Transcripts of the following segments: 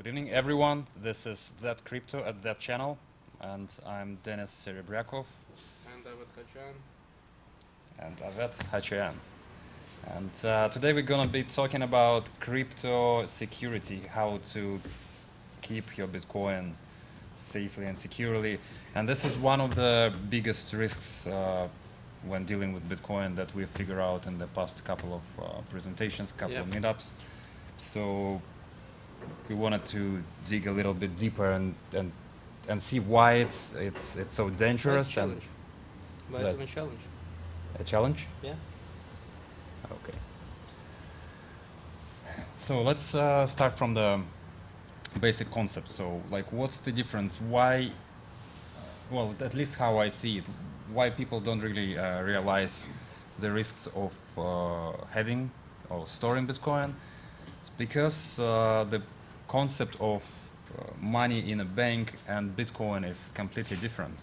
Good evening, everyone. This is That Crypto at That Channel, and I'm Denis Serebryakov. And David Hachian. And Avet Hachian. And today we're going to be talking about crypto security, how to keep your Bitcoin safely and securely. And this is one of the biggest risks when dealing with Bitcoin that we figured out in the past couple of presentations, couple of meetups. So we wanted to dig a little bit deeper and see why it's so dangerous. It's a challenge. Why it's a challenge? A challenge? Yeah. Okay. So let's start from the basic concept. So, like, what's the difference? Why? Well, at least how I see it, why people don't really realize the risks of having or storing Bitcoin. It's because the concept of money in a bank and Bitcoin is completely different.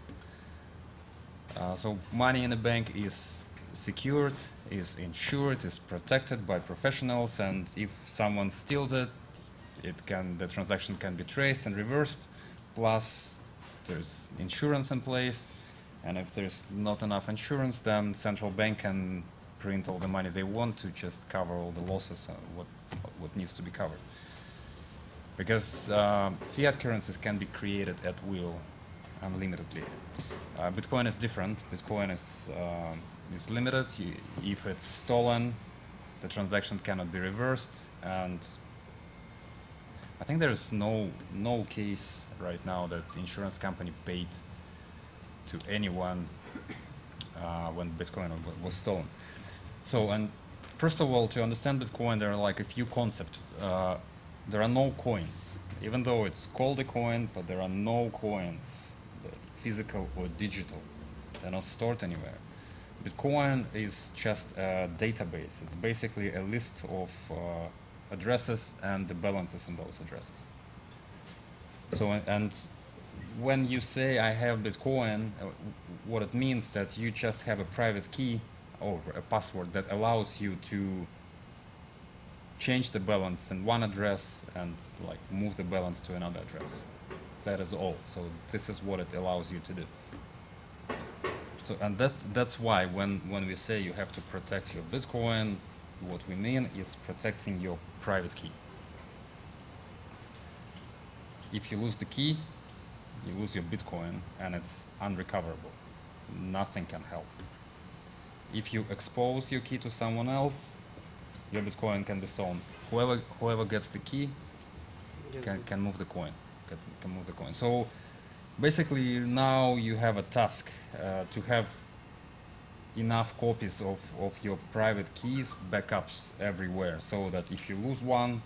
So money in a bank is secured, is insured, is protected by professionals, and if someone steals it, the transaction can be traced and reversed. Plus, there's insurance in place, and if there's not enough insurance, then central bank can print all the money they want to just cover all the losses, what needs to be covered. Because fiat currencies can be created at will, unlimitedly. Bitcoin is different. Bitcoin is limited. If it's stolen, the transaction cannot be reversed, and I think there is no case right now that the insurance company paid to anyone when Bitcoin was stolen. So, and first of all, to understand Bitcoin, there are like a few concepts. There are no coins, even though it's called a coin, but there are no coins, physical or digital. They're not stored anywhere. Bitcoin is just a database. It's basically a list of addresses and the balances in those addresses. So, and when you say I have Bitcoin, what it means that you just have a private key or a password that allows you to change the balance in one address and like move the balance to another address. That is all. So this is what it allows you to do. So, and that's why when we say you have to protect your Bitcoin, what we mean is protecting your private key. If you lose the key, you lose your Bitcoin and it's unrecoverable. Nothing can help. If you expose your key to someone else, your Bitcoin can be stolen. Whoever gets the key can move the coin. Can move the coin. So basically, now you have a task to have enough copies of your private keys, backups everywhere, so that if you lose one,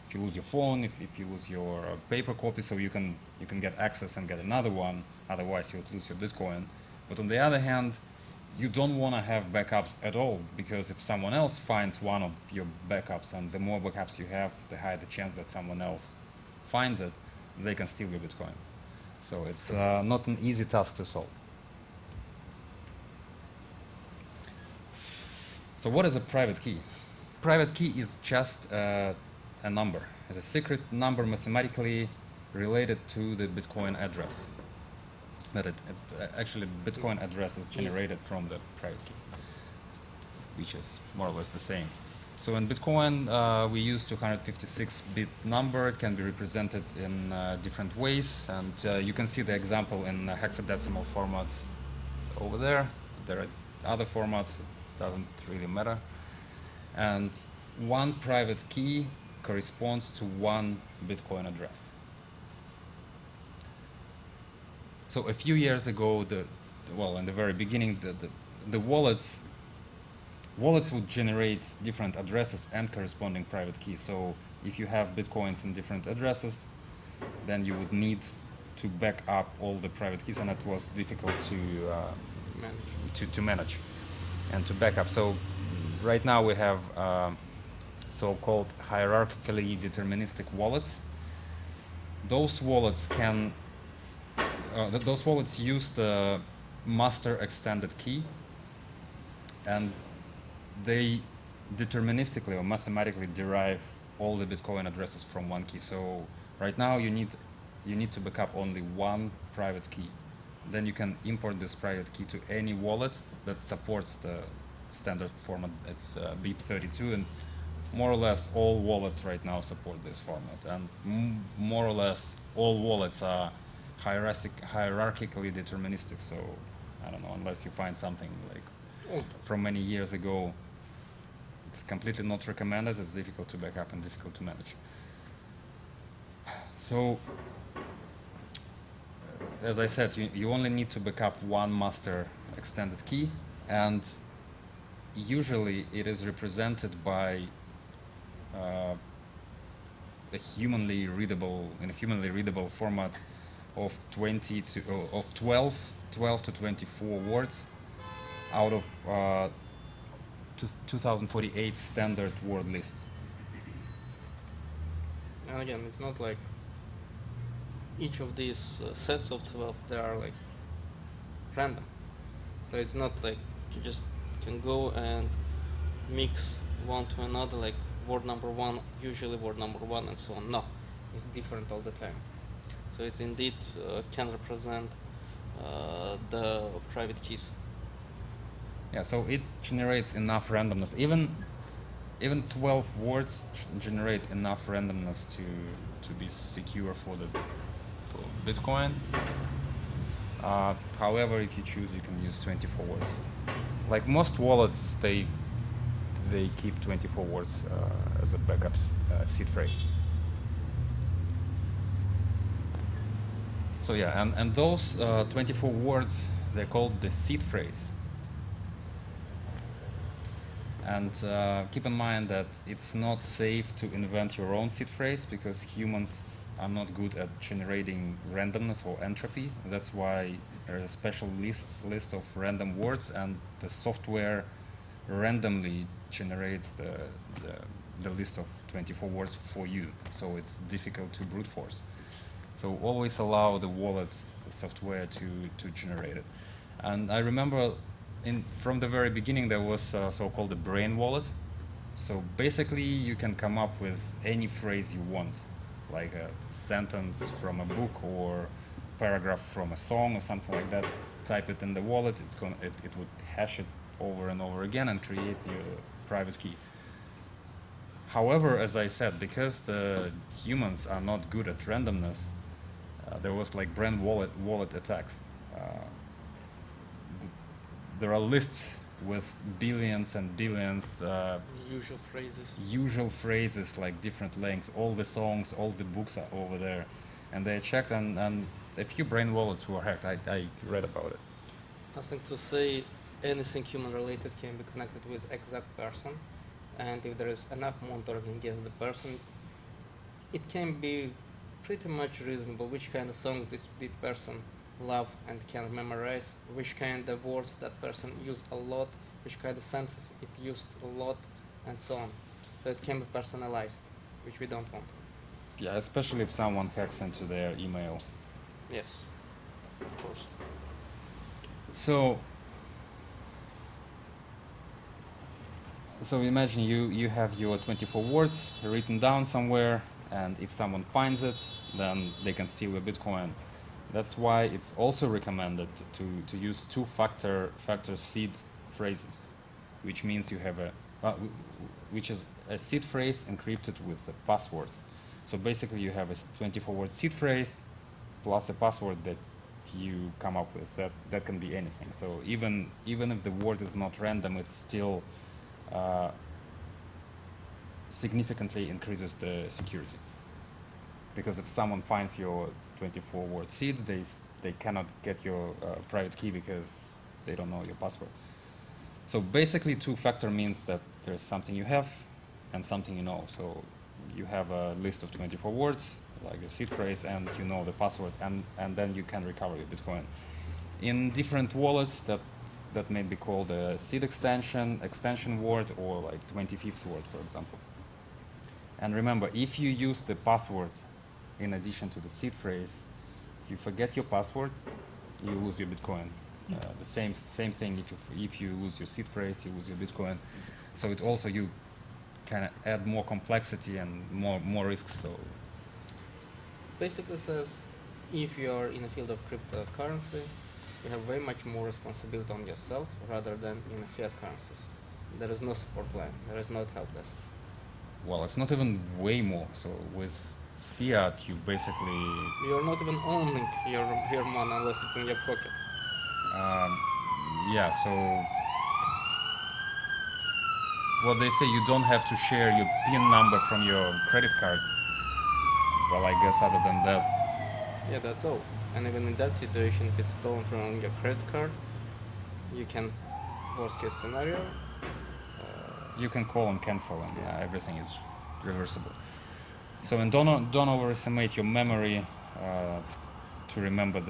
if you lose your phone, if you lose your paper copy, so you can get access and get another one. Otherwise, you would lose your Bitcoin. But on the other hand, you don't want to have backups at all, because if someone else finds one of your backups, and the more backups you have, the higher the chance that someone else finds it, they can steal your Bitcoin. So it's not an easy task to solve. So what is a private key? Private key is just a number. It's a secret number mathematically related to the Bitcoin address. That actually Bitcoin address is generated from the private key, which is more or less the same. So in Bitcoin, we use 256-bit number. It can be represented in different ways, and you can see the example in hexadecimal format over there. There are other formats. It doesn't really matter. And one private key corresponds to one Bitcoin address. So a few years ago, in the very beginning, the wallets would generate different addresses and corresponding private keys. So if you have Bitcoins in different addresses, then you would need to back up all the private keys, and it was difficult to manage and to back up. So right now we have so-called hierarchically deterministic wallets. Those wallets use the master extended key, and they deterministically or mathematically derive all the Bitcoin addresses from one key. So Right now you need to backup only one private key. Then you can import this private key to any wallet that supports the standard format. It's BIP32, and more or less all wallets right now support this format, and more or less all wallets are hierarchically deterministic. So I don't know, unless you find something like from many years ago, it's completely not recommended. It's difficult to back up and difficult to manage. So as I said, you only need to backup one master extended key, and usually it is represented by a humanly readable format of 12 to 24 words out of 2048 standard word list. And again, it's not like each of these sets of 12, they are like random. So it's not like you just can go and mix one to another, like word number one, usually word number one, and so on. No, it's different all the time. So it's indeed can represent the private keys. Yeah, so it generates enough randomness. Even 12 words generate enough randomness to be secure for Bitcoin. However, if you choose, you can use 24 words. Like most wallets, they keep 24 words as a backup seed phrase. So yeah, and those 24 words, they're called the seed phrase. And keep in mind that it's not safe to invent your own seed phrase, because humans are not good at generating randomness or entropy. That's why there's a special list of random words, and the software randomly generates the list of 24 words for you. So it's difficult to brute force. So always allow the wallet software to generate it. And I remember from the very beginning there was so-called the brain wallet. So basically you can come up with any phrase you want, like a sentence from a book or paragraph from a song or something like that. Type it in the wallet, it would hash it over and over again and create your private key. However, as I said, because the humans are not good at randomness, there was like brain wallet attacks. There are lists with billions and billions usual phrases, like different lengths. All the songs, all the books are over there, and they checked, and a few brain wallets were hacked. I read about it. Nothing to say, anything human related can be connected with exact person, and if there is enough monitoring against the person, it can be pretty much reasonable which kind of songs this person love and can memorize, which kind of words that person used a lot, which kind of sentences it used a lot, and so on. So it can be personalized, which we don't want. Yeah, especially if someone hacks into their email. Yes, of course. So imagine you have your 24 words written down somewhere, and if someone finds it, then they can steal your Bitcoin. That's why it's also recommended to use two-factor seed phrases, which means you have which is a seed phrase encrypted with a password. So basically you have a 24-word seed phrase plus a password that you come up with. That can be anything. So even if the word is not random, it still significantly increases the security. Because if someone finds your 24-word seed, they cannot get your private key because they don't know your password. So basically two-factor means that there's something you have and something you know. So you have a list of 24 words, like a seed phrase, and you know the password, and then you can recover your Bitcoin. In different wallets, that may be called a seed extension word, or like 25th word, for example. And remember, if you use the password in addition to the seed phrase, if you forget your password, you lose your Bitcoin. The same thing if you lose your seed phrase, you lose your Bitcoin. So it also, you kind of add more complexity and more risks. So basically says if you are in the field of cryptocurrency, you have way much more responsibility on yourself rather than in fiat currencies. There is no support line. There is no help desk. Well, it's not even way more. So with fiat, you basically You're not even owning your money unless it's in your pocket. yeah. So what they say, you don't have to share your PIN number from your credit card. Well, I guess other than that, Yeah, that's all. And even in that situation, if it's stolen from your credit card, you can, worst case scenario, you can call and cancel, and everything is reversible. So, and don't overestimate your memory to remember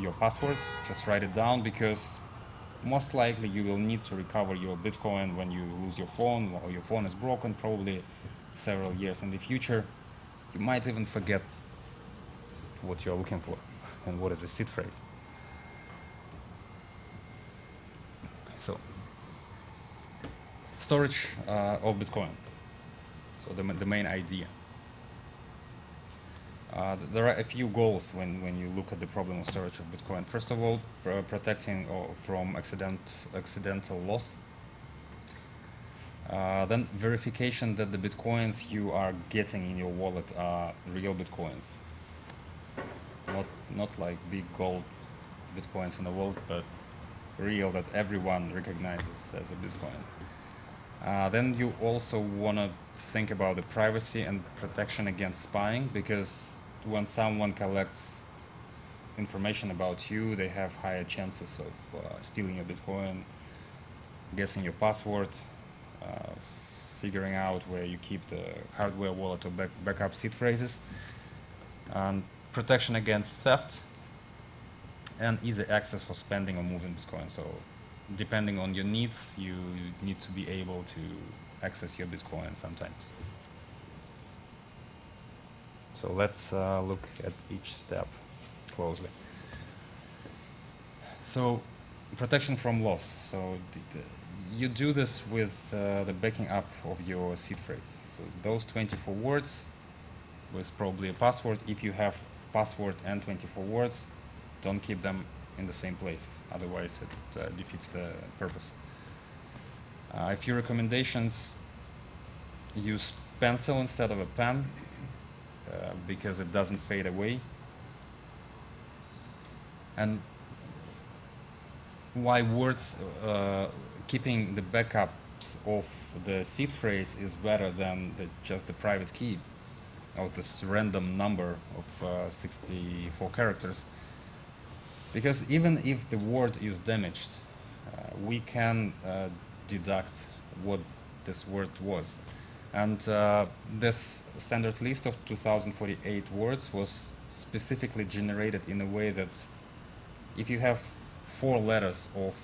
your password. Just write it down, because most likely you will need to recover your Bitcoin when you lose your phone, or your phone is broken, probably several years in the future. You might even forget what you're looking for and what is the seed phrase. So, storage of Bitcoin. So the main idea. There are a few goals when you look at the problem of storage of Bitcoin. First of all, protecting from accidental loss. Then verification that the Bitcoins you are getting in your wallet are real Bitcoins. Not like big gold Bitcoins in the world, but real, that everyone recognizes as a Bitcoin. Then you also want to think about the privacy and protection against spying, because when someone collects information about you, they have higher chances of stealing your Bitcoin, guessing your password, figuring out where you keep the hardware wallet or backup seed phrases, and protection against theft, and easy access for spending or moving Bitcoin. So depending on your needs, you need to be able to access your Bitcoin sometimes. So let's look at each step closely. So protection from loss. So you do this with the backing up of your seed phrase. So those 24 words with probably a password. If you have password and 24 words, don't keep them in the same place. Otherwise, it defeats the purpose. A few recommendations: use pencil instead of a pen, because it doesn't fade away. And why words, keeping the backups of the seed phrase is better than just the private key of this random number of 64 characters. Because even if the word is damaged, we can deduct what this word was. And this standard list of 2048 words was specifically generated in a way that if you have 4 letters of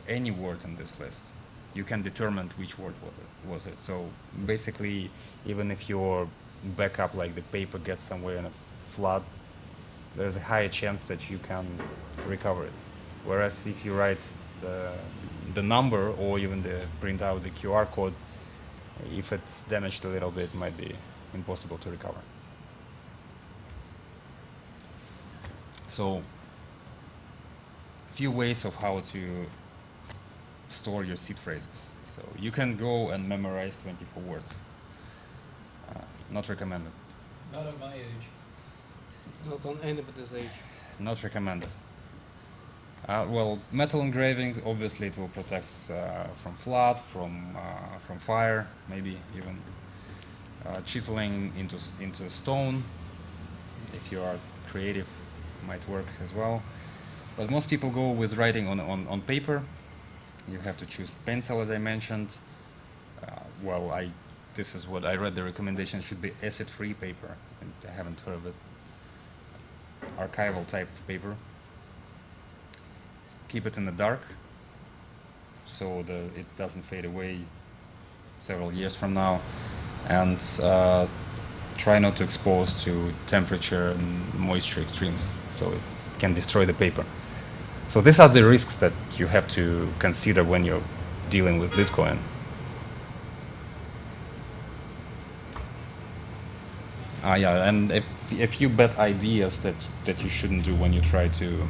any word in this list, you can determine which word was it. So basically, even if your backup, like the paper, gets somewhere in a flood, there's a higher chance that you can recover it. Whereas if you write the number, or even print out the QR code, if it's damaged a little bit, it might be impossible to recover. So, few ways of how to store your seed phrases. So you can go and memorize 24 words. Not recommended. Not at my age. Not on anybody's age. Not recommended. Well, metal engraving, obviously it will protect from flood, from fire, maybe even chiseling into stone. If you are creative, might work as well. But most people go with writing on paper. You have to choose pencil, as I mentioned. This is what I read. The recommendation should be acid-free paper. And I haven't heard of it. Archival type of paper. Keep it in the dark, so it doesn't fade away several years from now. And try not to expose to temperature and moisture extremes, so it can destroy the paper. So these are the risks that you have to consider when you're dealing with Bitcoin. Yeah, and a few bad ideas that you shouldn't do when you try to.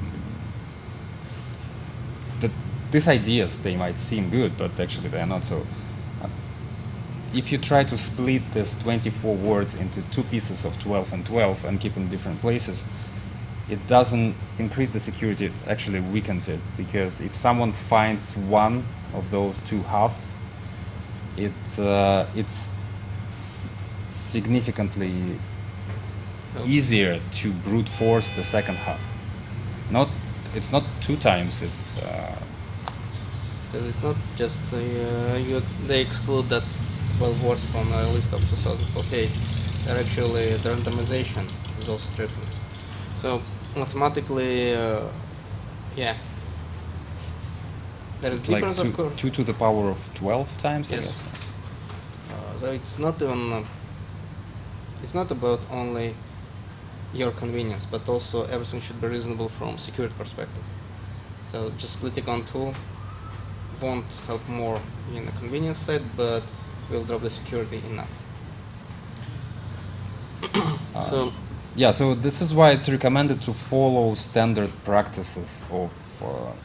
These ideas, they might seem good, but actually they are not. So, if you try to split this 24 words into two pieces of 12 and 12 and keep them in different places, it doesn't increase the security, it actually weakens it, because if someone finds one of those two halves, it's significantly easier to brute force the second half. It's not 2 times, it's because it's not just they exclude that 12 words from a list of 2048. They're actually the randomization is also tricky. So mathematically, yeah, there is difference like of course. 2 to the power of 12 times. Yes. I guess. So it's not even. It's not about only your convenience, but also everything should be reasonable from security perspective. So just splitting on 2 won't help more in the convenience side, but will drop the security enough. So yeah, so this is why it's recommended to follow standard practices of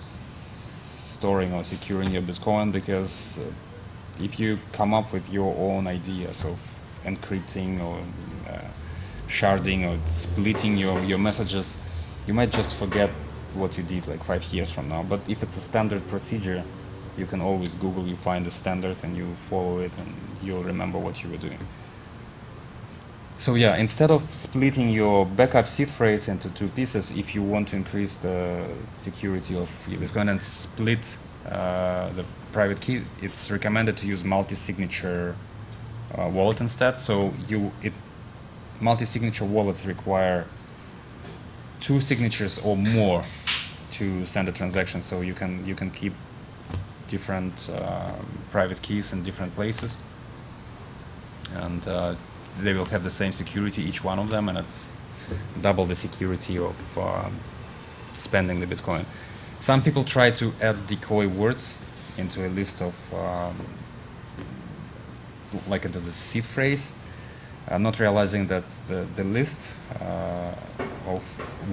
storing or securing your Bitcoin, because if you come up with your own ideas of encrypting or sharding or splitting your messages, you might just forget what you did like 5 years from now. But if it's a standard procedure, you can always Google, you find the standard and you follow it, and you'll remember what you were doing. So yeah, instead of splitting your backup seed phrase into 2 pieces, if you want to increase the security of your Bitcoin and split the private key, it's recommended to use multi-signature wallet instead. So multi-signature wallets require 2 signatures or more to send a transaction. So you can keep different private keys in different places, and they will have the same security, each one of them, and it's double the security of spending the Bitcoin. Some people try to add decoy words into a list of like it is a seed phrase, not realizing that the list of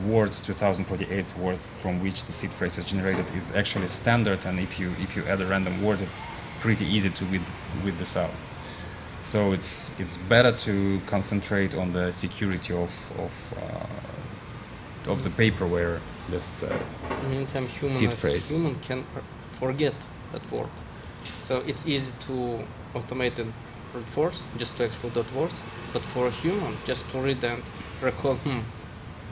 words 2048 word from which the seed phrase is generated is actually standard, and if you add a random word, it's pretty easy to weed this out. So it's better to concentrate on the security of the paper where this meantime human can forget that word. So it's easy to automate and brute force just to exclude that words, but for a human just to read and recall,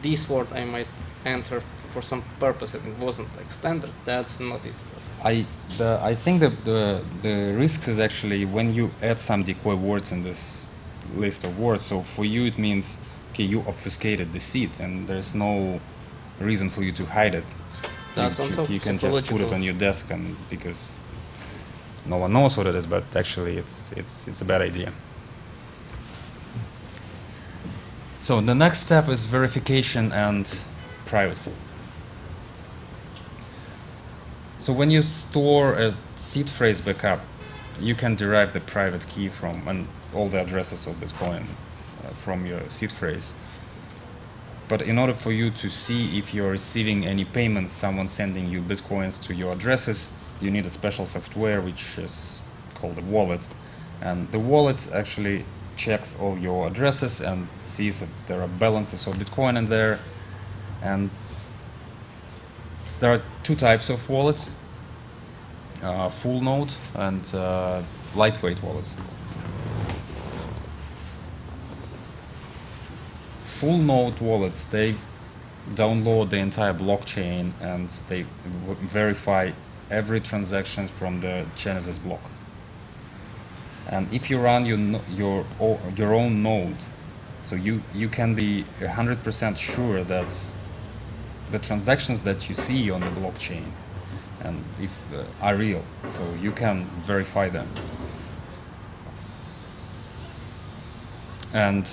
this word I might enter for some purpose and it wasn't like standard, that's not easy to I think that the risk is actually when you add some decoy words in this list of words. So for you it means, okay, you obfuscated the seed and there's no reason for you to hide it. That's on top. You can just put it on your desk, and because no one knows what it is, but actually it's a bad idea. So the next step is verification and privacy. So when you store a seed phrase backup, you can derive the private key from and all the addresses of Bitcoin from your seed phrase. But in order for you to see if you're receiving any payments, someone sending you Bitcoins to your addresses, you need a special software which is called a wallet. And the wallet actually checks all your addresses and sees if there are balances of Bitcoin in there. And there are 2 types of wallets, full node and lightweight wallets. Full node wallets, they download the entire blockchain and they verify every transaction from the Genesis block. And if you run your own node, so you can be 100% sure that the transactions that you see on the blockchain and if are real, so you can verify them. And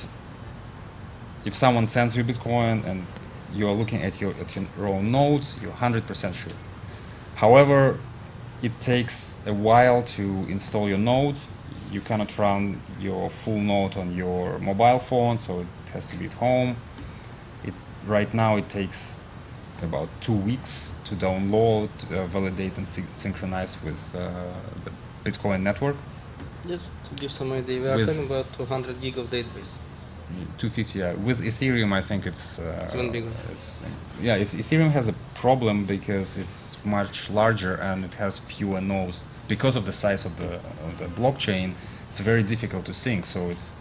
if someone sends you Bitcoin and you are looking at your own nodes, you're 100% sure. However, it takes a while to install your nodes. You cannot run your full node on your mobile phone, so it has to be at home. Right now it takes about 2 weeks to download, validate, and synchronize with the Bitcoin network. Just to give some idea, we are With- talking about 200 gig of database. 250. Yeah. With Ethereum, I think it's even bigger. Yeah, Ethereum has a problem because it's much larger and it has fewer nodes. Because of the size of the blockchain, it's very difficult to sync. So it's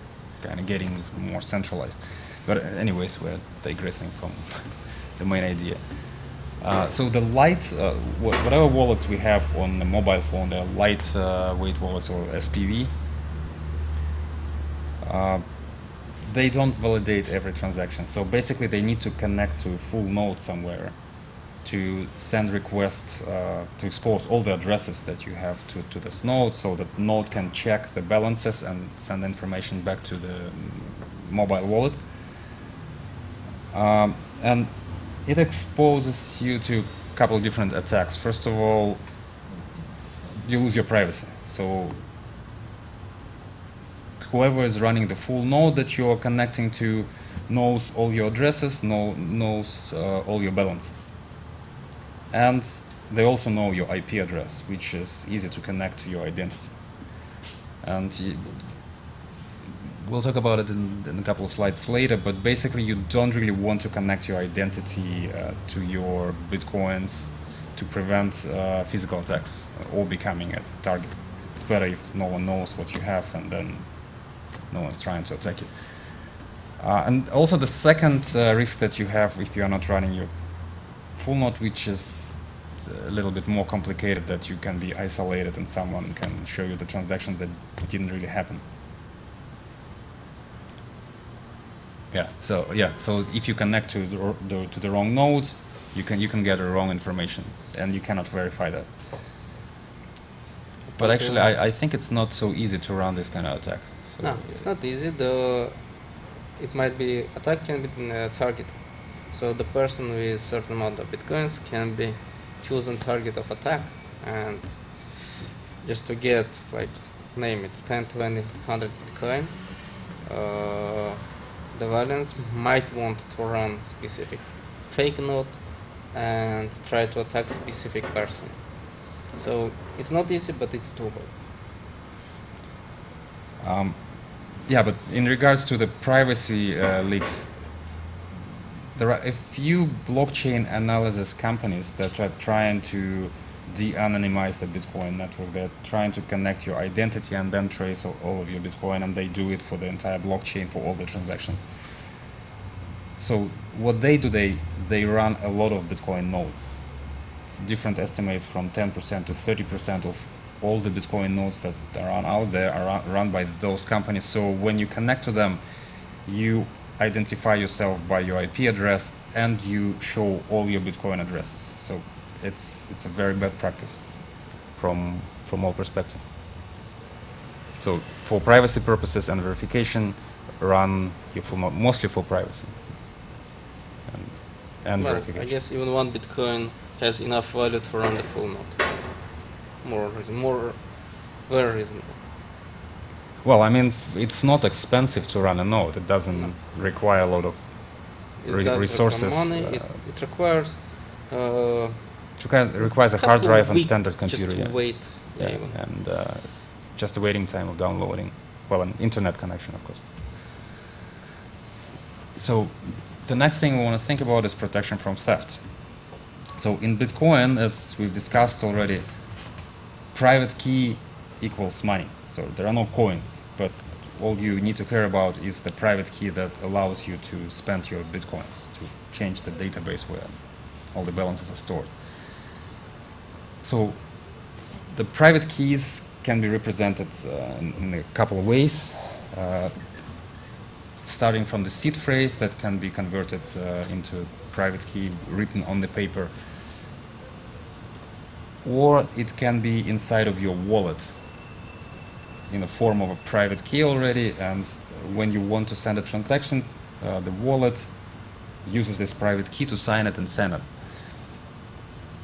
kind of getting more centralized. But anyways, we're digressing from the main idea. So the whatever wallets we have on the mobile phone, the lightweight wallets or SPV, they don't validate every transaction. So basically they need to connect to a full node somewhere to send requests to expose all the addresses that you have to this node, so that node can check the balances and send information back to the mobile wallet. And it exposes you to a couple of different attacks. First of all, you lose your privacy. So whoever is running the full node that you are connecting to knows all your addresses, knows all your balances. And they also know your IP address, which is easy to connect to your identity. And we'll talk about it in a couple of slides later, but basically you don't really want to connect your identity to your Bitcoins to prevent physical attacks or becoming a target. It's better if no one knows what you have and then no one's trying to attack it. And also the second risk that you have if you are not running your full node, which is a little bit more complicated, that you can be isolated and someone can show you the transactions that didn't really happen. So if you connect to the wrong node, you can get the wrong information and you cannot verify that. But actually, I think it's not so easy to run this kind of attack. So No, it's not easy. Though it might be attack can be targeted. So the person with certain amount of bitcoins can be chosen target of attack, and just to get, like, name it 10, 20, 100 bitcoin, the villains might want to run specific fake node and try to attack specific person. So it's not easy, but it's doable. But in regards to the privacy leaks, there are a few blockchain analysis companies that are trying to de-anonymize the Bitcoin network. They're trying to connect your identity and then trace all of your Bitcoin, and they do it for the entire blockchain for all the transactions. So what they do, they run a lot of Bitcoin nodes. Different estimates from 10% to 30% of all the Bitcoin nodes that are out there are run by those companies. So when you connect to them, you identify yourself by your IP address and you show all your Bitcoin addresses. So it's a very bad practice from all perspectives. So for privacy purposes and verification, run your full node, mostly for privacy and Well, verification. I guess even one bitcoin has enough value to run the full node. Very reasonable. Well, I mean, it's not expensive to run a node. It doesn't require a lot of resources. Require money. It requires. It requires a hard couple drive and weeks standard computer. Just to wait. And just a waiting time of downloading. Well, an internet connection, of course. So the next thing we want to think about is protection from theft. So in Bitcoin, as we've discussed already, private key equals money. So there are no coins, but all you need to care about is the private key that allows you to spend your Bitcoins, to change the database where all the balances are stored. So the private keys can be represented in a couple of ways. Starting from the seed phrase that can be converted into private key written on the paper, or it can be inside of your wallet in the form of a private key already, and when you want to send a transaction, the wallet uses this private key to sign it and send it.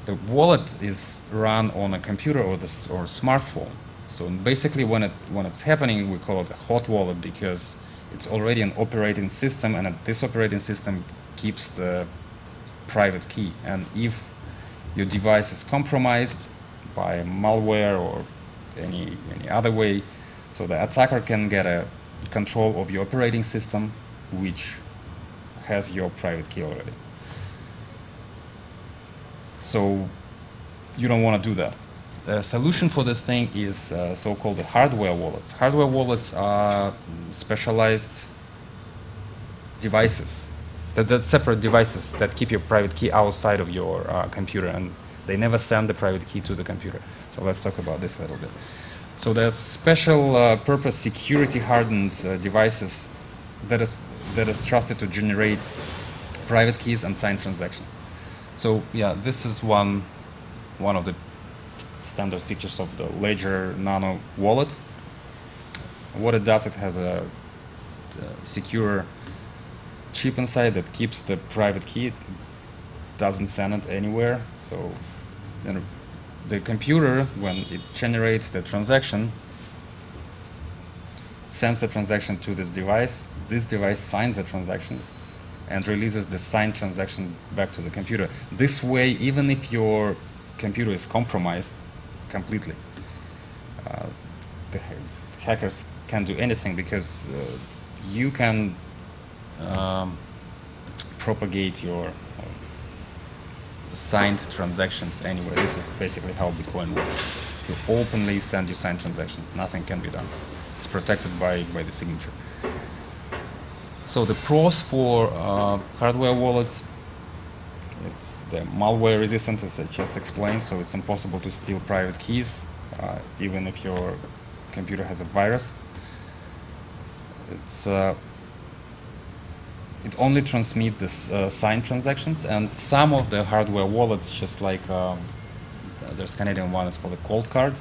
The wallet is run on a computer or smartphone. So basically when it's happening, we call it a hot wallet because it's already an operating system, and this operating system keeps the private key. And if your device is compromised by malware or any other way, so the attacker can get a control of your operating system, which has your private key already. So you don't want to do that. The solution for this thing is so-called the hardware wallets. Hardware wallets are specialized devices, that separate devices that keep your private key outside of your computer, and they never send the private key to the computer. So let's talk about this a little bit. So there's special purpose security hardened devices that is trusted to generate private keys and signed transactions. So yeah, this is one of the standard pictures of the Ledger Nano wallet. What it does, it has a secure chip inside that keeps the private key. It doesn't send it anywhere. So then the computer, when it generates the transaction, sends the transaction to this device. This device signs the transaction and releases the signed transaction back to the computer. This way, even if your computer is compromised completely, the hackers can't do anything, because you can propagate your signed transactions anywhere. This is basically how Bitcoin works. You openly send your signed transactions. Nothing can be done. It's protected by the signature. So the pros for hardware wallets, it's the malware resistant, as I just explained, so it's impossible to steal private keys, even if your computer has a virus. It only transmits the signed transactions, and some of the hardware wallets, just like there's Canadian one, it's called a cold card,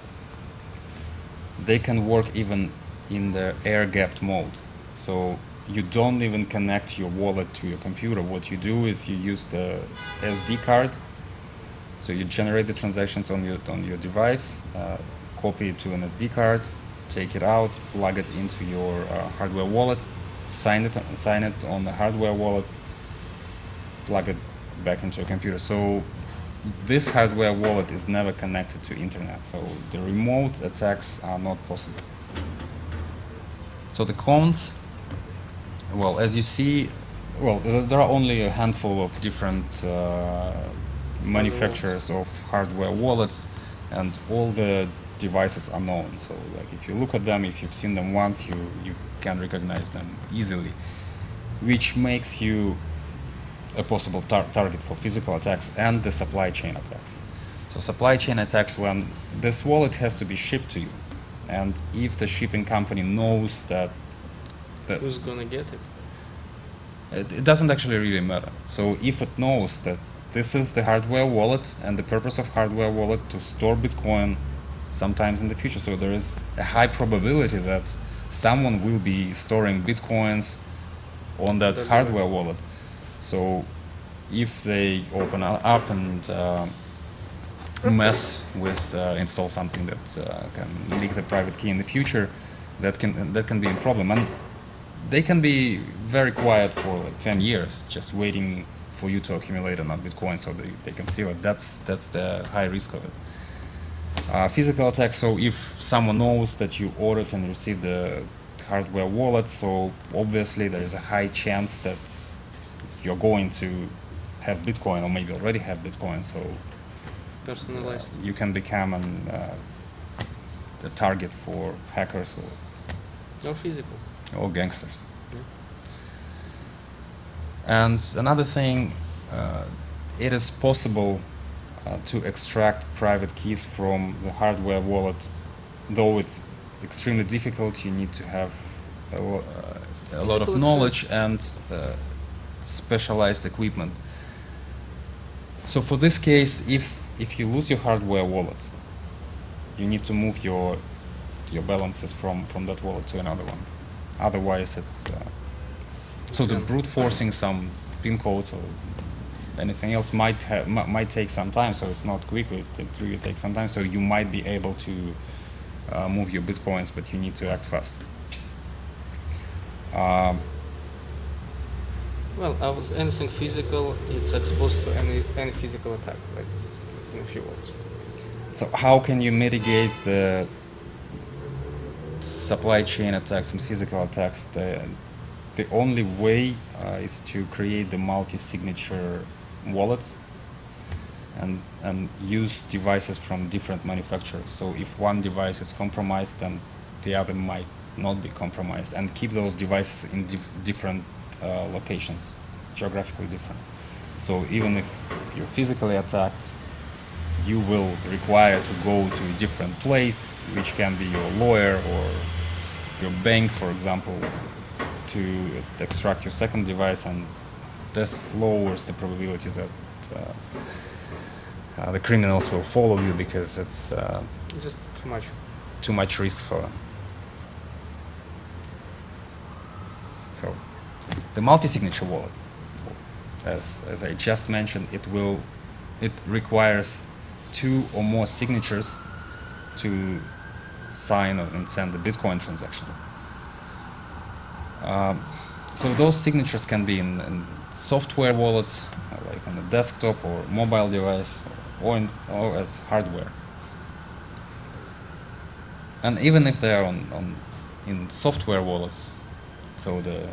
they can work even in the air-gapped mode. So you don't even connect your wallet to your computer. What you do is you use the SD card. So you generate the transactions on your device, copy it to an SD card, take it out, plug it into your hardware wallet, sign it on the hardware wallet, plug it back into your computer. So this hardware wallet is never connected to internet. So the remote attacks are not possible. So the cons, well, as you see, well, there are only a handful of different manufacturers of hardware wallets, and all the devices are known. So like if you look at them, if you've seen them once, you can recognize them easily, which makes you a possible target for physical attacks and the supply chain attacks. So supply chain attacks, when this wallet has to be shipped to you, and if the shipping company knows that who's gonna get it? It doesn't actually really matter. So if it knows that this is the hardware wallet, and the purpose of hardware wallet to store Bitcoin sometimes in the future, so there is a high probability that someone will be storing Bitcoins on that hardware wallet. So if they open up and mess with install something that can leak the private key in the future, that can be a problem. And they can be very quiet for like 10 years, just waiting for you to accumulate enough Bitcoin so they can steal it. That's the high risk of it. Physical attacks, so if someone knows that you ordered and received the hardware wallet, so obviously there is a high chance that you're going to have Bitcoin, or maybe already have Bitcoin, so Personalized. you can become the target for hackers Or physical. or gangsters. And another thing, it is possible to extract private keys from the hardware wallet, though it's extremely difficult. You need to have a lot of knowledge and specialized equipment. So for this case, if you lose your hardware wallet, you need to move your balances from that wallet to another one. Otherwise, it's so the brute forcing some PIN codes or anything else might take some time. So it's not quickly; it really takes some time. So you might be able to move your Bitcoins, but you need to act fast. Well, anything physical, it's exposed to any physical attack, right? In a few words. So how can you mitigate the supply chain attacks and physical attacks? The only way is to create the multi-signature wallets and use devices from different manufacturers. So if one device is compromised, then the other might not be compromised, and keep those devices in different locations, geographically different. So even if you're physically attacked, you will require to go to a different place, which can be your lawyer or your bank, for example, to extract your second device, and this lowers the probability that the criminals will follow you, because it's Just too much. too much risk for them. So the multi-signature wallet, as I just mentioned, it requires 2 or more signatures to sign and send a Bitcoin transaction. So those signatures can be in software wallets, like on a desktop or mobile device, or as hardware. And even if they are in software wallets, so the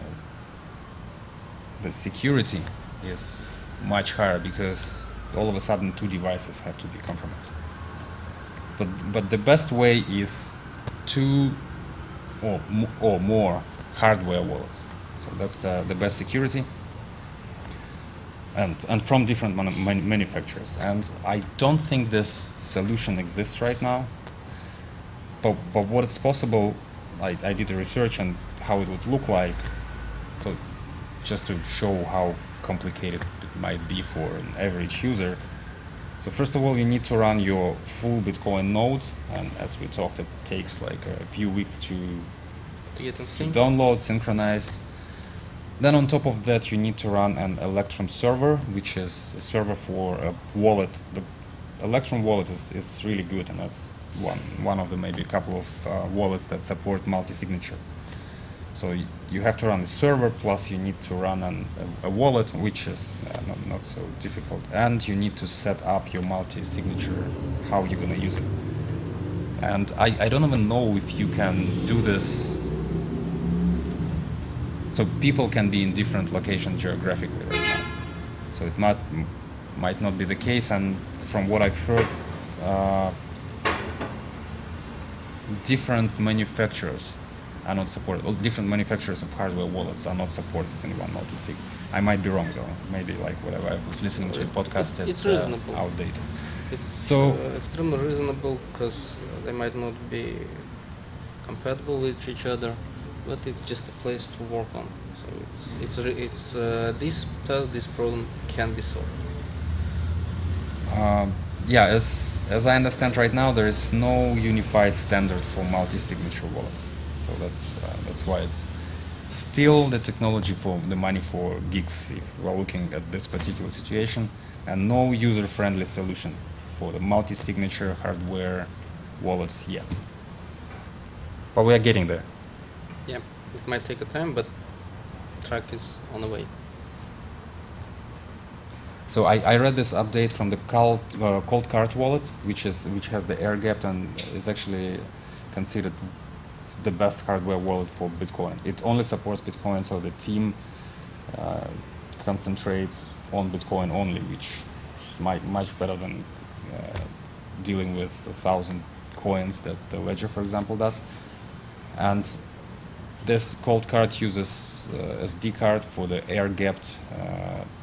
security is much higher, because all of a sudden 2 devices have to be compromised. But the best way is 2 or more hardware wallets. So that's the best security, and from different manufacturers. And I don't think this solution exists right now. But what is possible, I did the research and how it would look like. So just to show how complicated it might be for an average user. So first of all, you need to run your full Bitcoin node, and as we talked, it takes like a few weeks to download, synchronized. Then on top of that, you need to run an Electron server, which is a server for a wallet. The Electron wallet is really good, and that's one of the maybe a couple of wallets that support multi-signature. So you have to run the server, plus you need to run a wallet, which is not so difficult. And you need to set up your multi-signature, how you're going to use it. And I don't even know if you can do this. So people can be in different locations geographically right now. So it might not be the case. And from what I've heard, different manufacturers are not supported. All different manufacturers of hardware wallets are not supported in one multi-sig. I might be wrong though. Maybe like whatever I was listening to a podcast, it's reasonable. Outdated. It's So extremely reasonable, because they might not be compatible with each other, but it's just a place to work on. So this problem can be solved. yeah, as I understand right now, there is no unified standard for multi-signature wallets. So that's why it's still the technology for the money for geeks, if we're looking at this particular situation, and no user-friendly solution for the multi-signature hardware wallets yet. But we are getting there. Yeah, it might take a time, but track is on the way. So I read this update from the Cold Card wallet, which has the air gap and is actually considered the best hardware wallet for Bitcoin. It only supports Bitcoin, so the team concentrates on Bitcoin only, which is much better than dealing with 1,000 coins that the Ledger, for example, does. And this Cold Card uses SD card for the air-gapped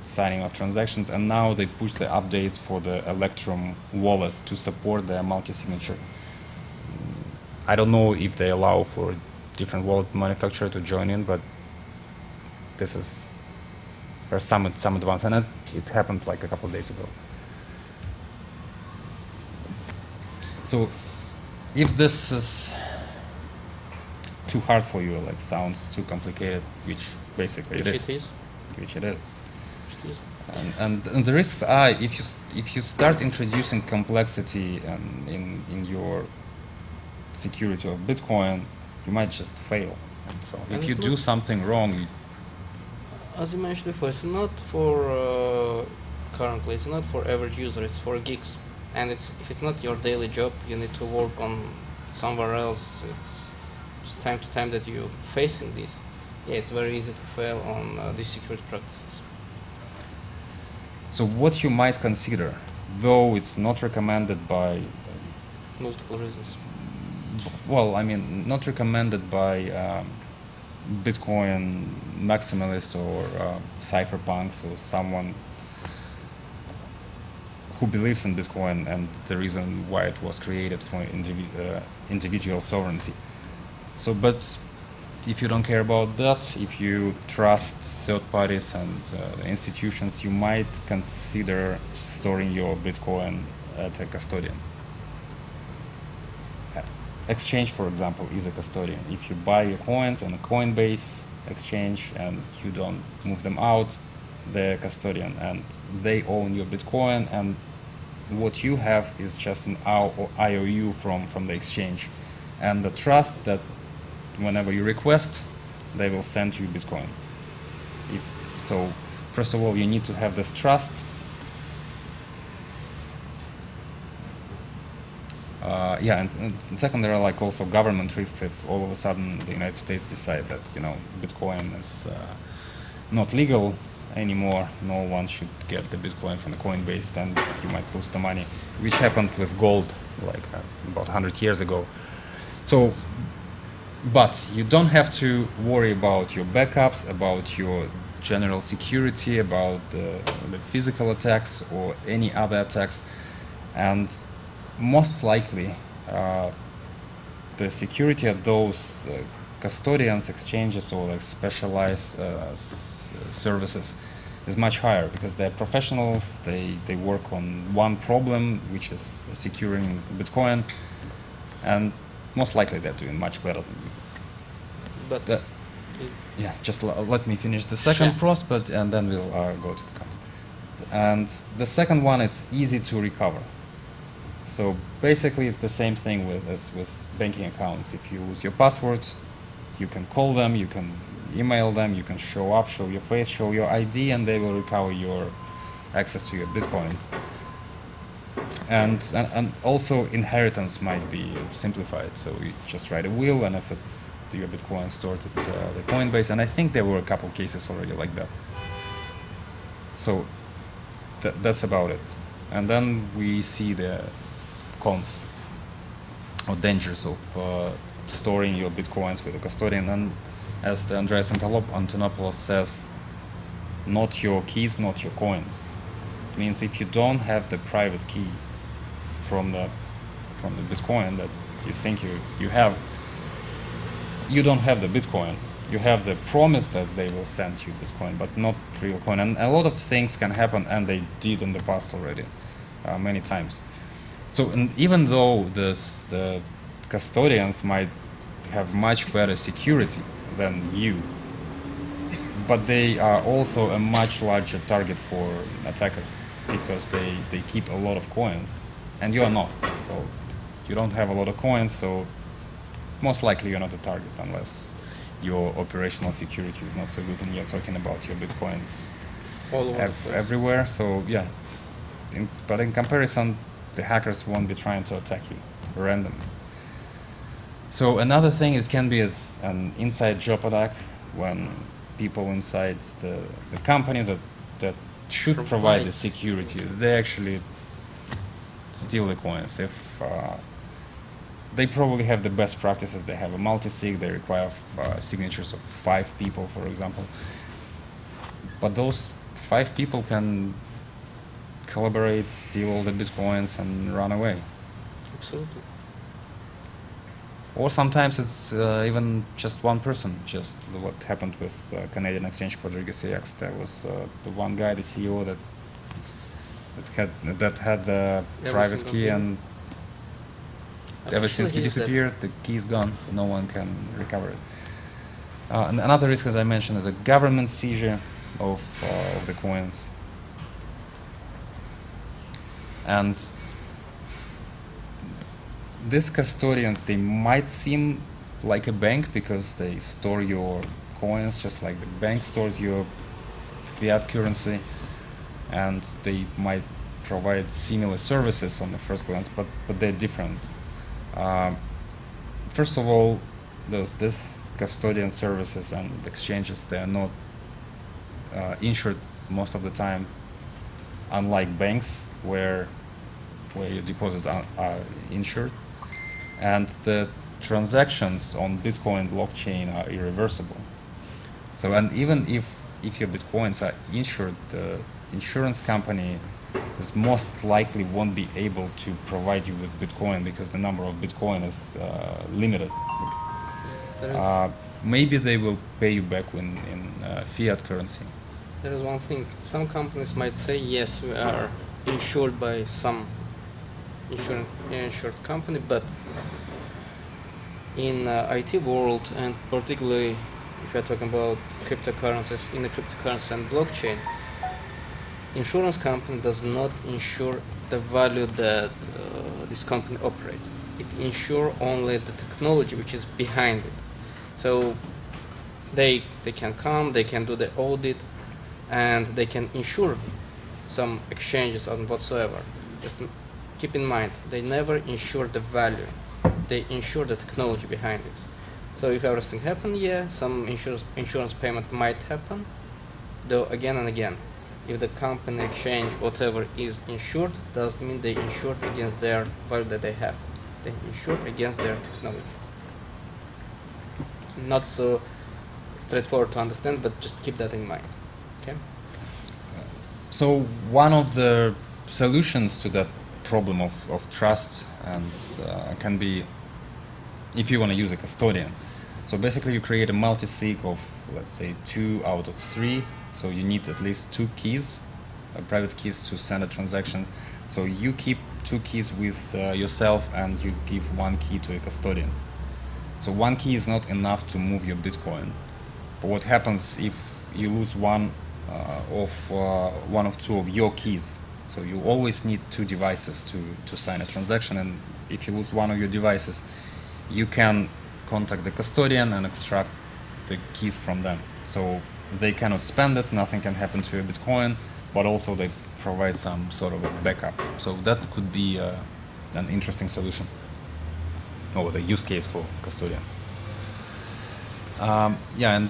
signing of transactions, and now they push the updates for the Electron wallet to support the multi-signature. I don't know if they allow for different wallet manufacturer to join in, but this is there's some advance, and it happened like a couple of days ago. So if this is too hard for you, like sounds too complicated, which basically it is. Which it is. And the risks are, if you start introducing complexity in your security of Bitcoin, you might just fail. So And if you it's do not- something wrong, As you mentioned before, it's not for currently. It's not for average user. It's for geeks, and if it's not your daily job, you need to work on somewhere else. It's just time to time that you're facing this. Yeah, it's very easy to fail on these security practices. so what you might consider, though it's not recommended by, Multiple reasons. well, I mean, not recommended by Bitcoin maximalists or cypherpunks or someone who believes in Bitcoin and the reason why it was created for individual sovereignty. So, but if you don't care about that, if you trust third parties and institutions, you might consider storing your Bitcoin at a custodian. Exchange, for example, is a custodian. If you buy your coins on a Coinbase exchange and you don't move them out, they're a custodian and they own your Bitcoin, and what you have is just an IOU from the exchange, and the trust that whenever you request, they will send you Bitcoin. So, first of all, you need to have this trust. Yeah, and second, there are like also government risks if all of a sudden the United States decide that Bitcoin is not legal anymore. No one should get the Bitcoin from the Coinbase, then you might lose the money, which happened with gold like about 100 years ago. So, but you don't have to worry about your backups, about your general security, about the physical attacks or any other attacks, and most likely the security of those custodians, exchanges, or like specialized services is much higher because they're professionals. They work on one problem, which is securing Bitcoin, and most likely they're doing much better than you. But Yeah, just let me finish the second prospect, and then we'll go to the cons. And the second one, it's easy to recover. So basically, it's the same thing as with banking accounts. If you lose your passwords, you can call them, you can email them, you can show up, show your face, show your ID, and they will recover your access to your Bitcoins. And also inheritance might be simplified. So you just write a will, and if it's your Bitcoin stored at the Coinbase, and I think there were a couple cases already like that. So that's about it. And then we see the cons or dangers of storing your Bitcoins with a custodian. And as the Andreas Antonopoulos says, not your keys, not your coins. It means if you don't have the private key from the Bitcoin that you think you have, you don't have the Bitcoin. You have the promise that they will send you Bitcoin, but not real coin. And a lot of things can happen, and they did in the past already, many times. So, and even though the custodians might have much better security than you, but they are also a much larger target for attackers because they keep a lot of coins, and you are not. So you don't have a lot of coins, so most likely you're not a target unless your operational security is not so good and you're talking about your Bitcoins all over the place. everywhere. So yeah, but in comparison, the hackers won't be trying to attack you randomly. So another thing, it can be as an inside job attack when people inside the company that should provide the security, they actually steal the coins. If they probably have the best practices, they have a multi-sig, they require signatures of 5 people, for example. But those 5 people can collaborate, steal all the Bitcoins, and run away. Absolutely. Or sometimes it's even just one person, just what happened with Canadian exchange Quadriga CX. There was the one guy, the CEO, that had the private key, and ever since he disappeared, the key is gone. No one can recover it. And another risk, as I mentioned, is a government seizure of the coins. And these custodians, they might seem like a bank because they store your coins just like the bank stores your fiat currency, and they might provide similar services on the first glance, but they're different. First of all, this custodian services and exchanges, they are not insured most of the time, unlike banks where your deposits are insured, and the transactions on Bitcoin blockchain are irreversible. So, and even if your Bitcoins are insured, the insurance company is most likely won't be able to provide you with Bitcoin because the number of Bitcoin is limited. Maybe they will pay you back in fiat currency. There is one thing. Some companies might say, yes, we are insured by some insured company, but in IT world, and particularly if you're talking about cryptocurrencies, in the cryptocurrency and blockchain, insurance company does not insure the value that this company operates. It insures only the technology which is behind it. So they can come, they can do the audit, and they can insure some exchanges and whatsoever. Just keep in mind, they never insure the value. They insure the technology behind it. So if everything happens, yeah, some insurance payment might happen, though again and again. If the company exchange whatever is insured, doesn't mean they insured against their value that they have. They insure against their technology. Not so straightforward to understand, but just keep that in mind. Okay. So one of the solutions to that problem of trust and can be if you want to use a custodian. So basically you create a multi-sig of, let's say, 2 out of 3. So you need at least 2 keys, private keys to send a transaction. So you keep 2 keys with yourself and you give 1 key to a custodian. So 1 key is not enough to move your Bitcoin. But what happens if you lose one of 2 of your keys? So you always need 2 devices to sign a transaction, and if you lose one of your devices, you can contact the custodian and extract the keys from them. So they cannot spend it, nothing can happen to your Bitcoin, but also they provide some sort of a backup. So that could be an interesting solution, or the use case for custodians. Yeah, and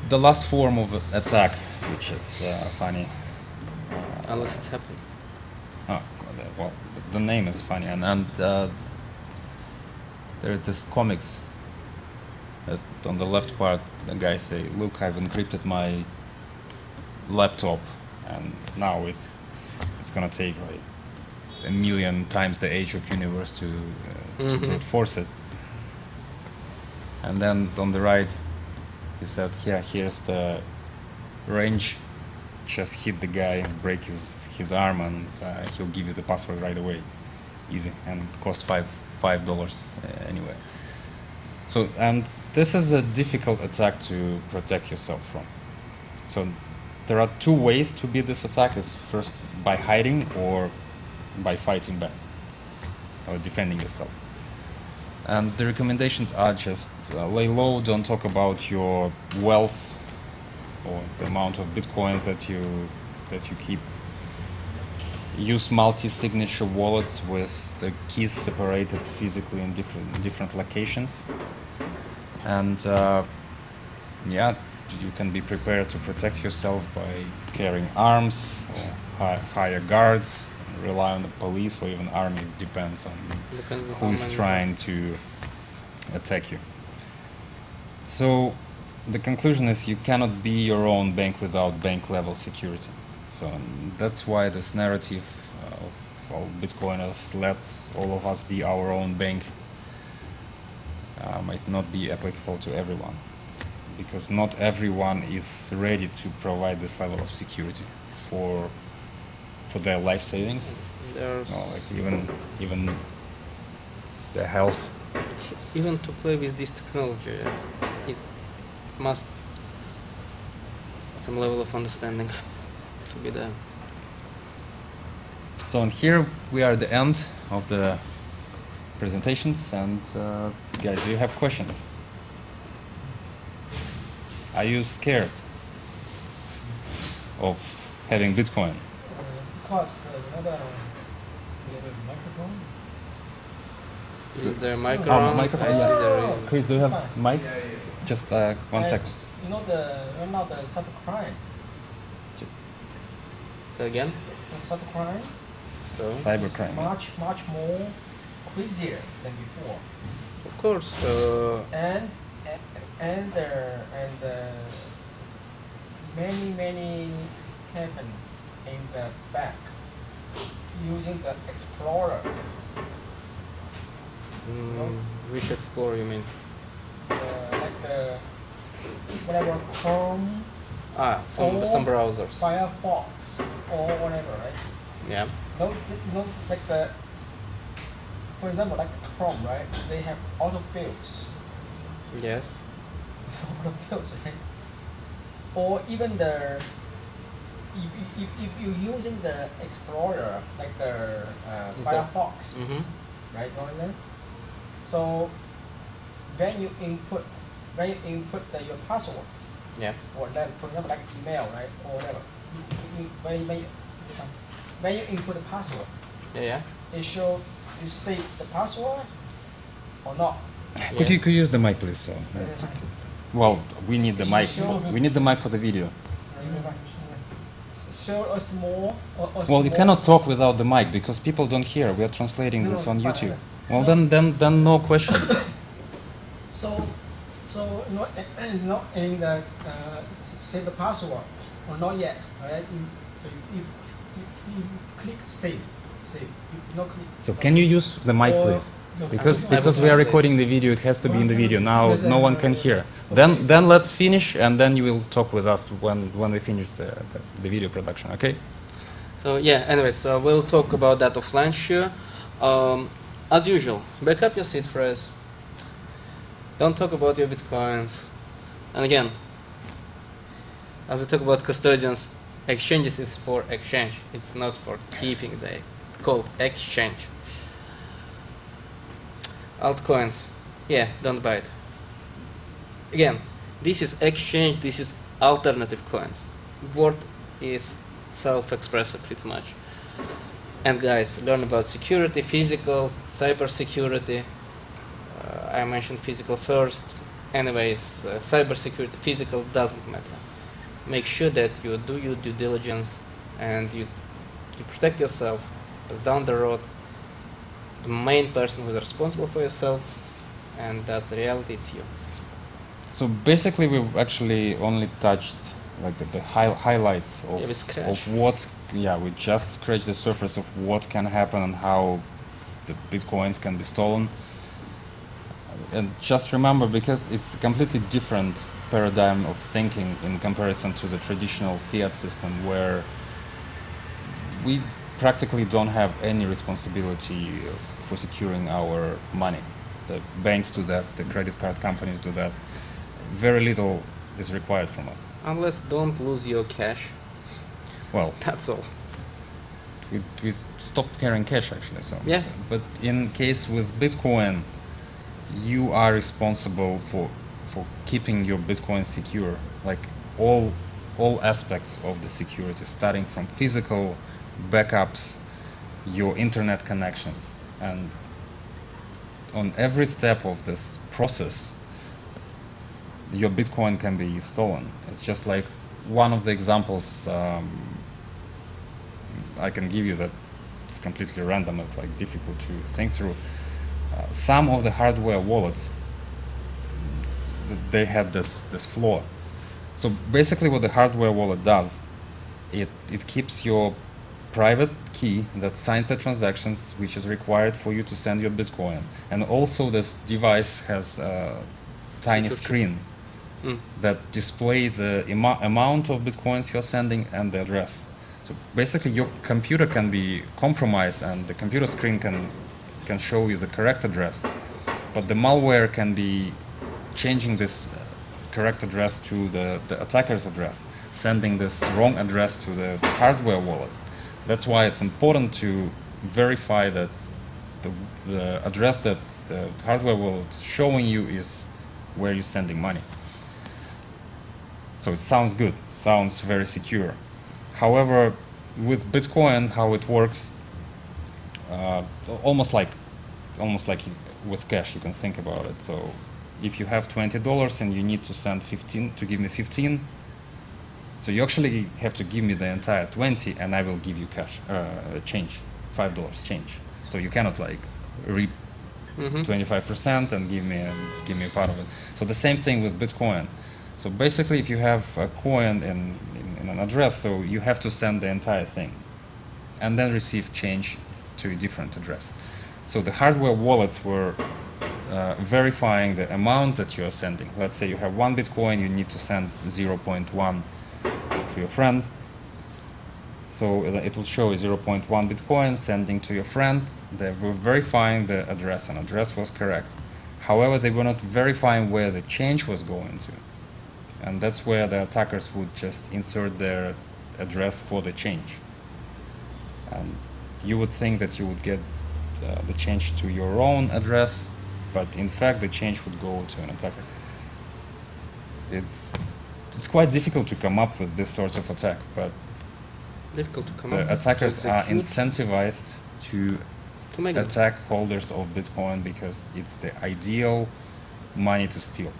the last form of attack, which is funny. Unless it's happened. Oh, well, the name is funny, and there's this comics that on the left part, the guy say, "Look, I've encrypted my laptop, and now it's gonna take like 1,000,000 times the age of universe to brute force it." And then on the right, he said, "Yeah, here's the range. Just hit the guy, break his arm, and he'll give you the password right away, easy, and it costs $5 anyway." So, and this is a difficult attack to protect yourself from. So there are 2 ways to beat this attack. Is first by hiding or by fighting back or defending yourself. And the recommendations are just lay low, don't talk about your wealth or the amount of Bitcoin that you keep. Use multi-signature wallets with the keys separated physically in different locations. And yeah, you can be prepared to protect yourself by carrying arms or hire guards, rely on the police or even army. Depends on who is trying to attack you. So the conclusion is you cannot be your own bank without bank level security. So that's why this narrative of all Bitcoiners, let's all of us be our own bank, might not be applicable to everyone, because not everyone is ready to provide this level of security for their life savings, like even their health. Even to play with this technology, it must some level of understanding to be there. So and here we are at the end of the presentations, and guys, do you have questions? Are you scared of having Bitcoin? Because the microphone. Is there a mic around? microphone, I see yeah. there is. Chris, do you have mic? Just 1 And, second. You know right now the subcrime. So again? The subcrime So, Cybercrime. much more crazier than before. of course, And many happen in the back using the Explorer. which Explorer you mean? Like the whatever Chrome, Some browsers. Firefox, or whatever, right? Yeah. No, like the, for example, like Chrome, right? They have autofills, Yes. autofills, right? Or even the, if you're using the Explorer, like the Firefox, Mm-hmm. right, Roland? So when you input your password, Yeah. or then, for example, like email, right, or whatever, when you input the password, Yeah. it show you save the password or not. Could you Yes. use the mic, please? Well, we need the mic. Sure. We need the mic for the video. Show a small. Well, you cannot talk without the mic because people don't hear. We are translating No, this no, on fine, YouTube. okay. Well, then no question. So not in the save the password or not yet, right? So you click save. You not click. So can you use the mic, Or- please? no, Because I will we are translate. recording the video, it has to be in the video. Now no one can hear. Then let's finish, and then you will talk with us when we finish the video production. Okay? So yeah, anyway, so we'll talk about that offline, sure. As usual, back up your seed phrase. Don't talk about your bitcoins. And again, as we talk about custodians, exchanges is for exchange. It's not for keeping. They called exchange. Altcoins, yeah, don't buy it. Again, this is exchange. This is alternative coins. Word is self-expressive pretty much. And guys, learn about security, physical, cyber security. I mentioned physical first. Anyways, cyber security, physical doesn't matter. Make sure that you do your due diligence and you protect yourself, because down the road, the main person who is responsible for yourself, and that's the reality, it's you. So basically, we've actually only touched like the highlights Yeah, we of scratched. what. Yeah, we just scratched the surface of what can happen and how the bitcoins can be stolen. And just remember, because it's a completely different paradigm of thinking in comparison to the traditional fiat system, where we practically don't have any responsibility for securing our money. The banks do that, the credit card companies do that. Very little is required from us. Unless don't lose your cash, Well, that's all. we stopped carrying cash actually. So Yeah. But in case with Bitcoin, you are responsible for keeping your Bitcoin secure, like all aspects of the security, starting from physical backups, your internet connections, and on every step of this process, your Bitcoin can be stolen. It's just like one of the examples I can give you that it's completely random, it's like difficult to think through. Some of the hardware wallets, they had this flaw. So basically what the hardware wallet does, it keeps your private key that signs the transactions, which is required for you to send your Bitcoin. And also this device has a tiny Secret. screen that display the amount of Bitcoins you're sending and the address. So basically your computer can be compromised and the computer screen can show you the correct address, but the malware can be changing this correct address to the attacker's address, sending this wrong address to the hardware wallet. That's why it's important to verify that the address that the hardware wallet is showing you is where you're sending money. So it sounds good, sounds very secure. However, with Bitcoin, how it works, almost like with cash, you can think about it. So if you have $20 and you need to send 15 to give me 15, so you actually have to give me the entire 20 and I will give you cash, change, $5 change. So you cannot like reap 25% and give me a part of it. So the same thing with Bitcoin. So basically, if you have a coin in an address, so you have to send the entire thing and then receive change to a different address. So the hardware wallets were verifying the amount that you are sending. Let's say you have 1 Bitcoin, you need to send 0.1 to your friend. So it will show 0.1 Bitcoin sending to your friend. They were verifying the address, and address was correct. However, they were not verifying where the change was going to. And that's where the attackers would just insert their address for the change. And you would think that you would get the change to your own address, but in fact the change would go to an attacker. It's quite difficult to come up with this sort of attack, but Difficult to come the up. attackers are execute, incentivized to to make it. attack holders of Bitcoin because it's the ideal money to steal.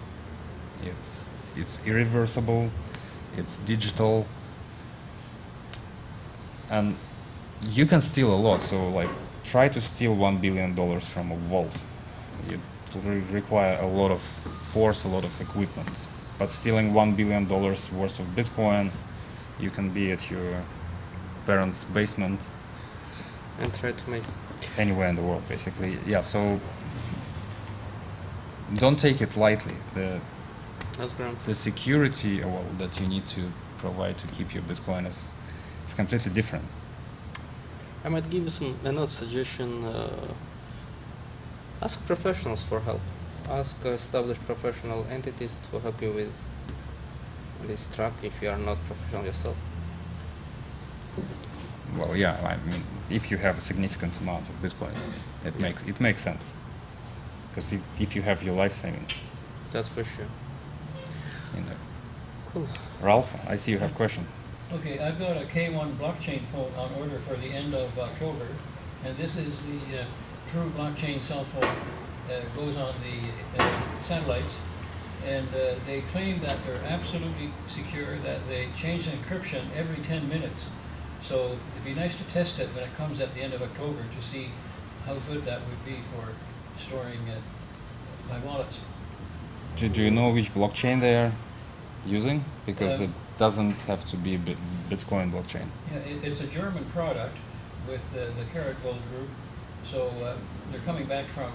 It's irreversible, it's digital, and you can steal a lot. So like, try to steal $1 billion from a vault. It will require a lot of force, a lot of equipment. But stealing $1 billion worth of Bitcoin, you can be at your parents' basement, And try to make. anywhere in the world, basically. Yeah, so don't take it lightly. That's grand. The security that you need to provide to keep your Bitcoin is completely different. I might give you another suggestion. Ask professionals for help. Ask established professional entities to help you with this track if you are not professional yourself. Well, yeah, I mean, if you have a significant amount of Bitcoins, it makes sense. Because if you have your life savings, That's for sure. you know. Cool. Ralph, I see you have a question. Okay, I've got a K1 blockchain phone on order for the end of October, and this is the true blockchain cell phone. Goes on the satellites, and they claim that they're absolutely secure, that they change the encryption every 10 minutes. So it'd be nice to test it when it comes at the end of October to see how good that would be for storing my wallets. Do you know which blockchain they are using? Because it doesn't have to be Bitcoin blockchain. Yeah, it's a German product with the Carrot Gold group. So they're coming back from,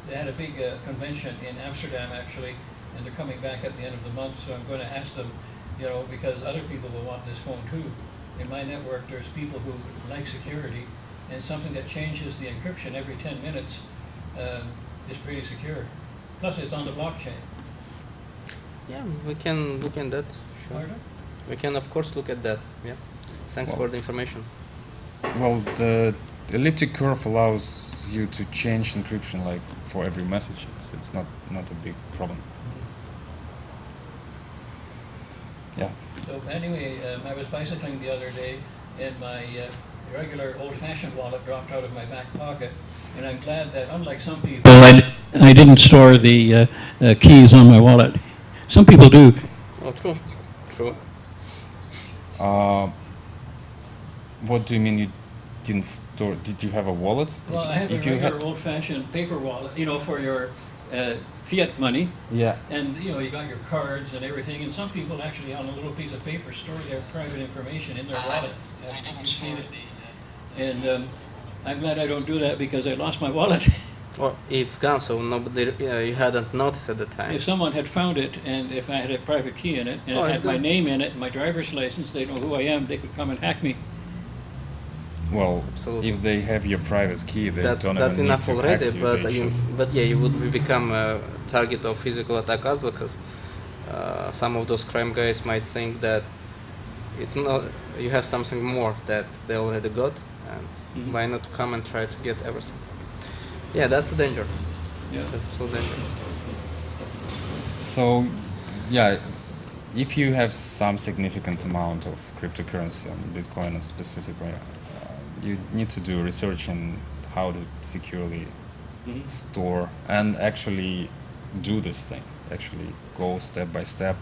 they had a big convention in Amsterdam actually, and they're coming back at the end of the month. So I'm going to ask them, you know, because other people will want this phone too. In my network, there's people who like security, and something that changes the encryption every 10 minutes is pretty secure. Plus, it's on the blockchain. Yeah, we can look at that. Sure. Pardon? We can, of course, look at that. Yeah. Thanks for the information. Well, the elliptic curve allows you to change encryption like for every message. It's not a big problem. Yeah. So anyway, I was bicycling the other day, and my regular old-fashioned wallet dropped out of my back pocket, and I'm glad that, unlike some people, I didn't store the keys on my wallet. Some people do. Oh, true. True. What do you mean you didn't store? Did you have a wallet? Well, I have a regular old-fashioned paper wallet, you know, for your fiat money. Yeah. And, you know, you got your cards and everything, and some people actually on a little piece of paper store their private information in their wallet. You've seen it. And I'm glad I don't do that because I lost my wallet. Well, it's gone, so nobody, you hadn't noticed at the time. If someone had found it, and if I had a private key in it, and Oh, it it's had my good. name in it, and my driver's license, they know who I am, they could come and hack me. Well, Absolutely. if they have your private key, they That's don't that's even enough need to already, hack you. but They just- but yeah, you would become a target of physical attack as well, because some of those crime guys might think that it's not, you have something more that they already got, and Mhm. why not come and try to get everything? Yeah, that's a danger. Yeah. That's absolute danger. So, yeah, if you have some significant amount of cryptocurrency on Bitcoin specifically, you need to do research in how to securely store and actually do this thing. Actually go step by step.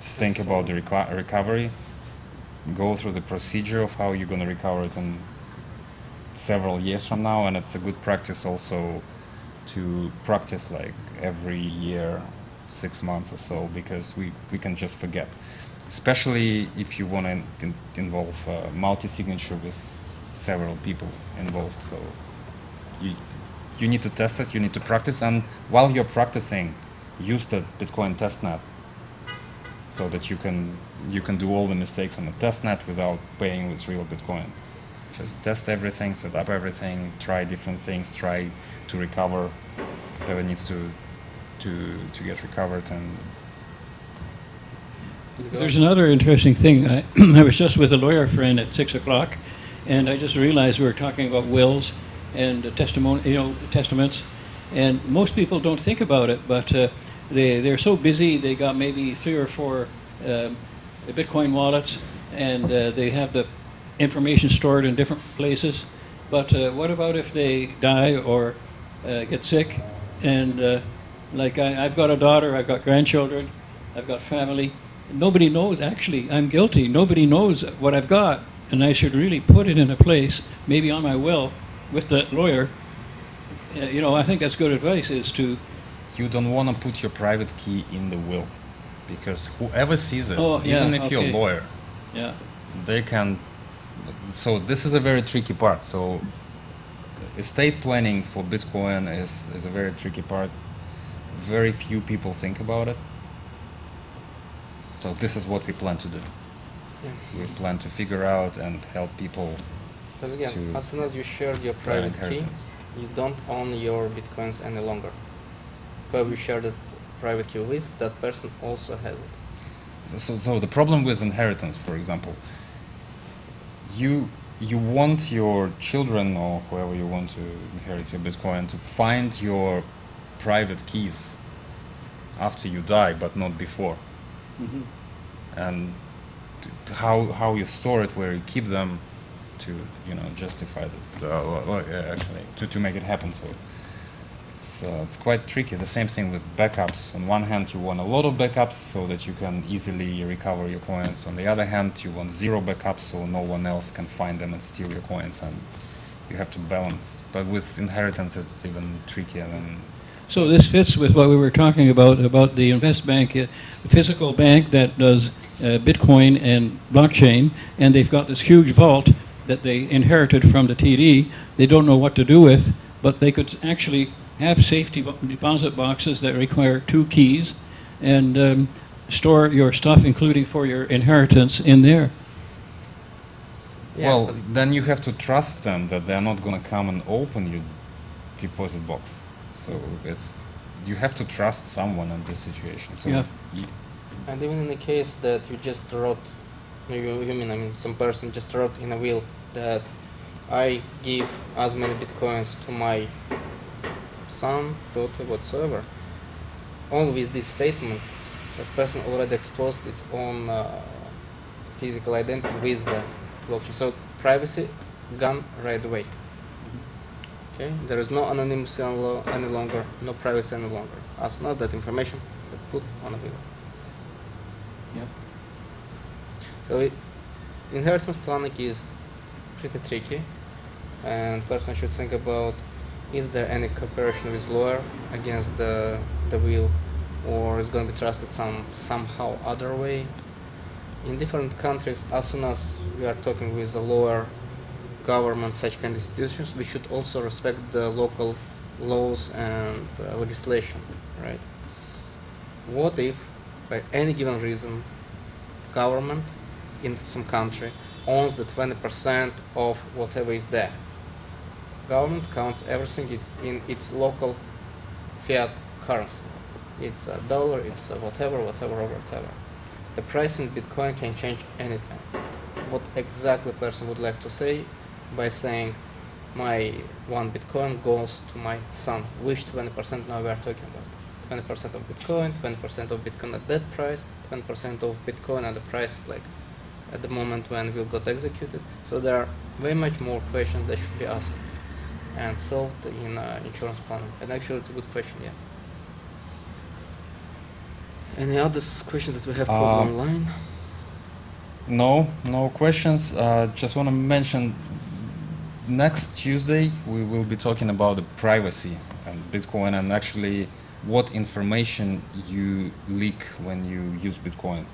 Think about the recovery. Go through the procedure of how you're going to recover it in several years from now, and it's a good practice also to practice like every year, 6 months or so, because we can just forget, especially if you want to involve multi-signature with several people involved. So you need to test it, you need to practice, and while you're practicing, use the Bitcoin testnet so that you can do all the mistakes on the testnet without paying with real Bitcoin. Just test everything, set up everything, try different things, try to recover whatever needs to get recovered. And There's another interesting thing. I was just with a lawyer friend at 6 o'clock, and I just realized we were talking about wills and testaments, and most people don't think about it, but they're so busy. They got maybe 3 or 4 Bitcoin wallets, and they have the information stored in different places. But what about if they die or get sick? And like I've got a daughter, I've got grandchildren, I've got family. Nobody knows, actually, I'm guilty. Nobody knows what I've got, and I should really put it in a place, maybe on my will, with that lawyer. I think that's good advice, is to... You don't want to put your private key in the will, because whoever sees it, even if you're a lawyer, they can... So this is a very tricky part. So estate planning for Bitcoin is a very tricky part. Very few people think about it. So this is what we plan to do. Yeah. We plan to figure out and help people. But again, as soon as you shared your private key, you don't own your Bitcoins any longer. But you share that private key with, that person also has it. So the problem with inheritance, for example, you want your children or whoever you want to inherit your Bitcoin to find your private keys after you die, but not before. Mm-hmm. And how you store it, where you keep them, to justify this. Actually, to make it happen. So it's quite tricky. The same thing with backups. On one hand, you want a lot of backups so that you can easily recover your coins. On the other hand, you want 0 backups so no one else can find them and steal your coins. And you have to balance. But with inheritance, it's even trickier than. So this fits with what we were talking about the invest bank, a physical bank that does Bitcoin and blockchain, and they've got this huge vault that they inherited from the TD. They don't know what to do with, but they could actually have safety deposit boxes that require 2 keys and store your stuff, including for your inheritance, in there. Yeah, well, then you have to trust them that they're not going to come and open your deposit box. So you have to trust someone in this situation. So and even in the case that you just wrote, some person just wrote in a will that I give as many Bitcoins to my son, daughter, whatsoever, only with this statement, that person already exposed its own physical identity with the blockchain. So privacy gone right away. Okay, there is no anonymity any longer, no privacy any longer. As soon as that information is put on a will. Yep. So inheritance planning is pretty tricky, and person should think about: is there any cooperation with lawyer against the will, or is going to be trusted somehow other way? In different countries, as soon as we are talking with a lawyer, government, such kind of institutions, we should also respect the local laws and legislation, right? What if, by any given reason, government in some country owns the 20% of whatever is there? Government counts everything in its local fiat currency. It's a dollar, it's a whatever. The price in Bitcoin can change anytime. What exactly the person would like to say by saying my 1 Bitcoin goes to my son, which 20% now we are talking about? 20% of Bitcoin, 20% of Bitcoin at that price, 20% of Bitcoin at the price like at the moment when will got executed. So there are way much more questions that should be asked and solved in insurance planning. And actually, it's a good question, yeah. Any other questions that we have probably online? No questions. Just want to mention, next Tuesday we will be talking about the privacy and Bitcoin, and actually what information you leak when you use Bitcoin,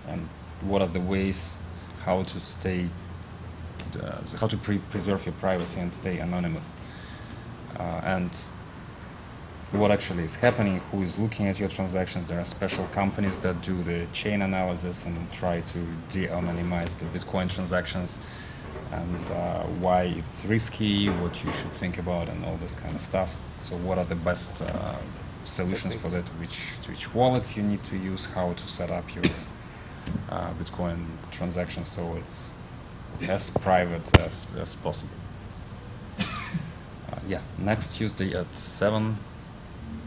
and what are the ways how to stay, how to preserve your privacy and stay anonymous, and what actually is happening, who is looking at your transactions. There are special companies that do the chain analysis and try to de-anonymize the Bitcoin transactions, and why it's risky, what you should think about, and all this kind of stuff. So what are the best solutions for that, which wallets you need to use, how to set up your Bitcoin transactions so it's as private as possible. Yeah, next Tuesday at 7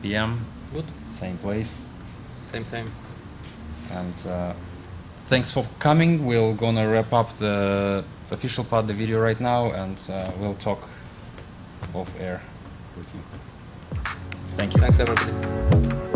p.m. Good. Same place. Same time. And thanks for coming. We're gonna wrap up the official part of the video right now, and we'll talk off air with you. Thank you. Thanks, everybody.